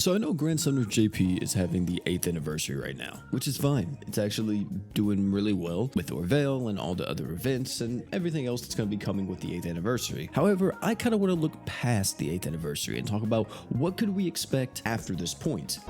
So I know Grandson of JP is having the 8th anniversary right now, which is fine. It's actually doing really well with Orville and all the other events and everything else that's going to be coming with the 8th anniversary. However, I kind of want to look past the 8th anniversary and talk about what could we expect after this point.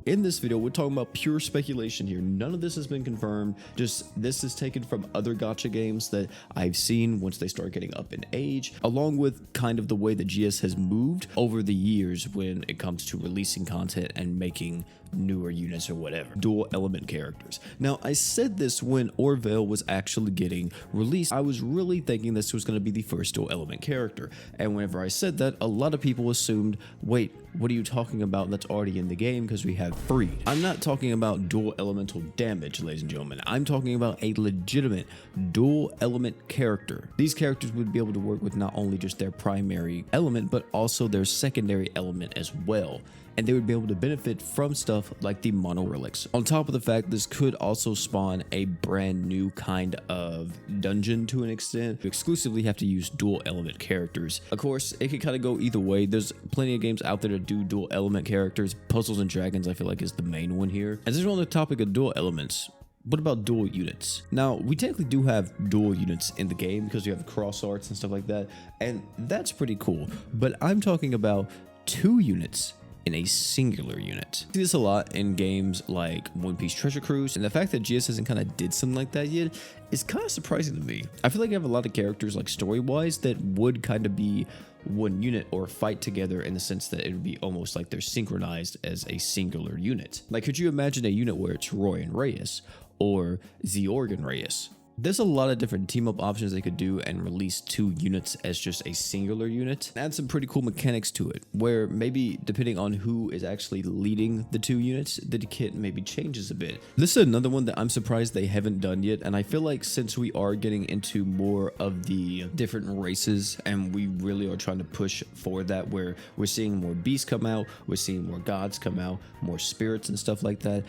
In this video, we're talking about pure speculation here. None of this has been confirmed. Just this is taken from other gacha games that I've seen once they start getting up in age, along with kind of the way that GS has moved over the years when it comes to releasing content and making newer units or whatever. Dual element characters. Now, I said this when Orville was actually getting released. I was really thinking this was going to be the first dual element character. And whenever I said that, a lot of people assumed, wait, what are you talking about that's already in the game because we have free? I'm not talking about dual elemental damage, ladies and gentlemen. I'm talking about a legitimate dual element character. These characters would be able to work with not only just their primary element, but also their secondary element as well. And they would be able to benefit from stuff like the mono relics. On top of the fact, this could also spawn a brand new kind of dungeon to an extent. You exclusively have to use dual element characters. Of course, it could kind of go either way. There's plenty of games out there that do dual element characters. Puzzles and Dragons, I feel like, is the main one here. And since we're on the topic of dual elements, what about dual units? Now, we technically do have dual units in the game because you have cross arts and stuff like that, and that's pretty cool. But I'm talking about 2 units in a singular unit. I see this a lot in games like One Piece Treasure Cruise, and the fact that GS hasn't kind of did something like that yet is kind of surprising to me. I feel like I have a lot of characters, like story-wise, that would kind of be one unit or fight together in the sense that it would be almost like they're synchronized as a singular unit. Like, could you imagine a unit where it's Roy and Reyes or Zeorg and Reyes? There's a lot of different team-up options they could do and release 2 units as just a singular unit. Add some pretty cool mechanics to it, where maybe depending on who is actually leading the 2 units, the kit maybe changes a bit. This is another one that I'm surprised they haven't done yet, and I feel like since we are getting into more of the different races and we really are trying to push for that, where we're seeing more beasts come out, we're seeing more gods come out, more spirits and stuff like that,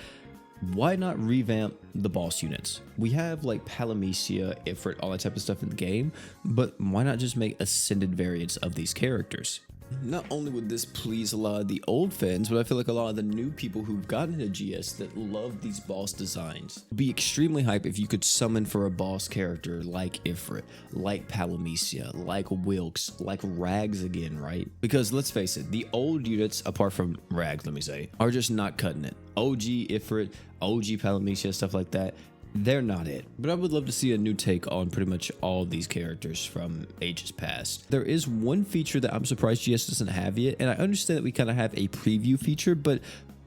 why not revamp the boss units? We have like Palamecia, Ifrit, all that type of stuff in the game, but why not just make ascended variants of these characters? Not only would this please a lot of the old fans, but I feel like a lot of the new people who've gotten into GS that love these boss designs would be extremely hype if you could summon for a boss character like Ifrit, like Palamecia, like Wilkes, like Rags again, right? Because let's face it, the old units, apart from Rags, let me say, are just not cutting it. OG Ifrit, OG Palamecia, stuff like that, they're not it. But I would love to see a new take on pretty much all these characters from ages past. There is one feature that I'm surprised GS doesn't have yet, and I understand that we kind of have a preview feature, but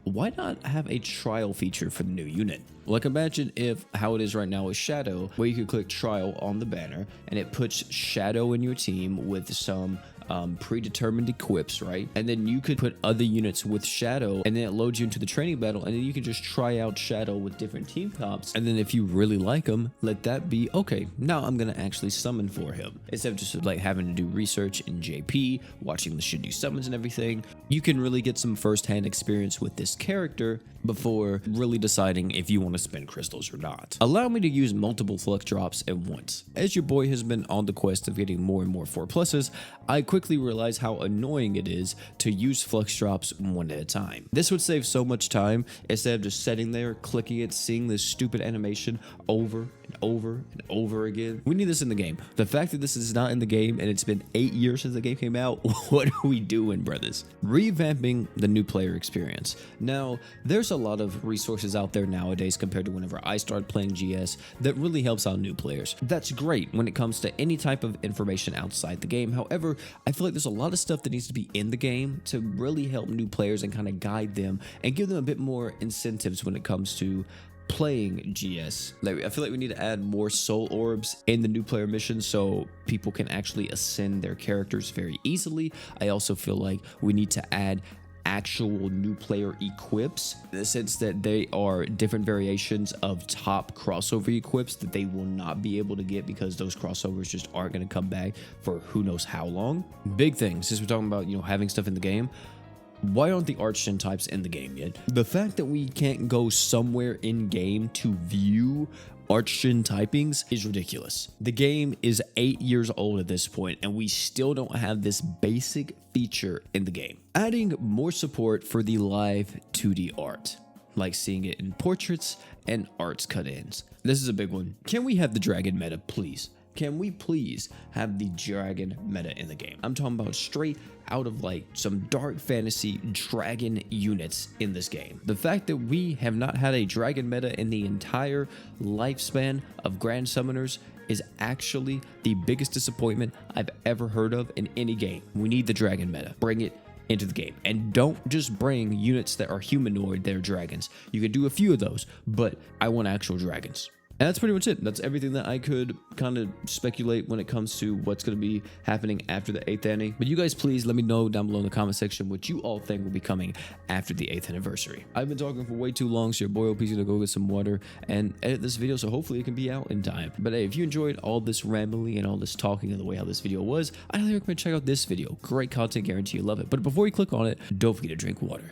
why not have a trial feature for the new unit? Like, imagine if how it is right now is Shadow, where you could click trial on the banner and it puts Shadow in your team with some predetermined equips, right? And then you could put other units with Shadow, and then it loads you into the training battle, and then you can just try out Shadow with different team comps, and then if you really like him, let that be, okay, now I'm gonna actually summon for him. Instead of just like having to do research in JP, watching the should do summons and everything, you can really get some first-hand experience with this character before really deciding if you want to spend crystals or not. Allow me to use multiple flux drops at once. As your boy has been on the quest of getting more and more 4+, I quickly realized how annoying it is to use flux drops one at a time. This would save so much time instead of just sitting there, clicking it, seeing this stupid animation over and over and over again. We need this in the game. The fact that this is not in the game and it's been 8 years since the game came out, what are we doing, brothers? Revamping the new player experience. Now, there's a lot of resources out there nowadays compared to whenever I started playing GS that really helps out new players. That's great when it comes to any type of information outside the game. However, I feel like there's a lot of stuff that needs to be in the game to really help new players and kind of guide them and give them a bit more incentives when it comes to playing GS. Like, I feel like we need to add more soul orbs in the new player missions so people can actually ascend their characters very easily. I also feel like we need to add actual new player equips, in the sense that they are different variations of top crossover equips that they will not be able to get because those crossovers just aren't going to come back for who knows how long. Big thing, since we're talking about, having stuff in the game, why aren't the Archgen types in the game yet? The fact that we can't go somewhere in game to view Archon typings is ridiculous. The game is 8 years old at this point, and we still don't have this basic feature in the game. Adding more support for the live 2D art, like seeing it in portraits and arts cut-ins. This is a big one. Can we have the dragon meta, please? Can we please have the dragon meta in the game? I'm talking about straight out of like some dark fantasy dragon units in this game. The fact that we have not had a dragon meta in the entire lifespan of Grand Summoners is actually the biggest disappointment I've ever heard of in any game. We need the dragon meta. Bring it into the game, and don't just bring units that are humanoid that are dragons. You can do a few of those, but I want actual dragons. And that's pretty much it. That's everything that I could kind of speculate when it comes to what's going to be happening after the 8th anniversary. But you guys, please let me know down below in the comment section what you all think will be coming after the 8th anniversary. I've been talking for way too long, so your boy OP's going to go get some water and edit this video, so hopefully it can be out in time. But hey, if you enjoyed all this rambling and all this talking and the way how this video was, I highly recommend check out this video. Great content, guarantee you love it. But before you click on it, don't forget to drink water.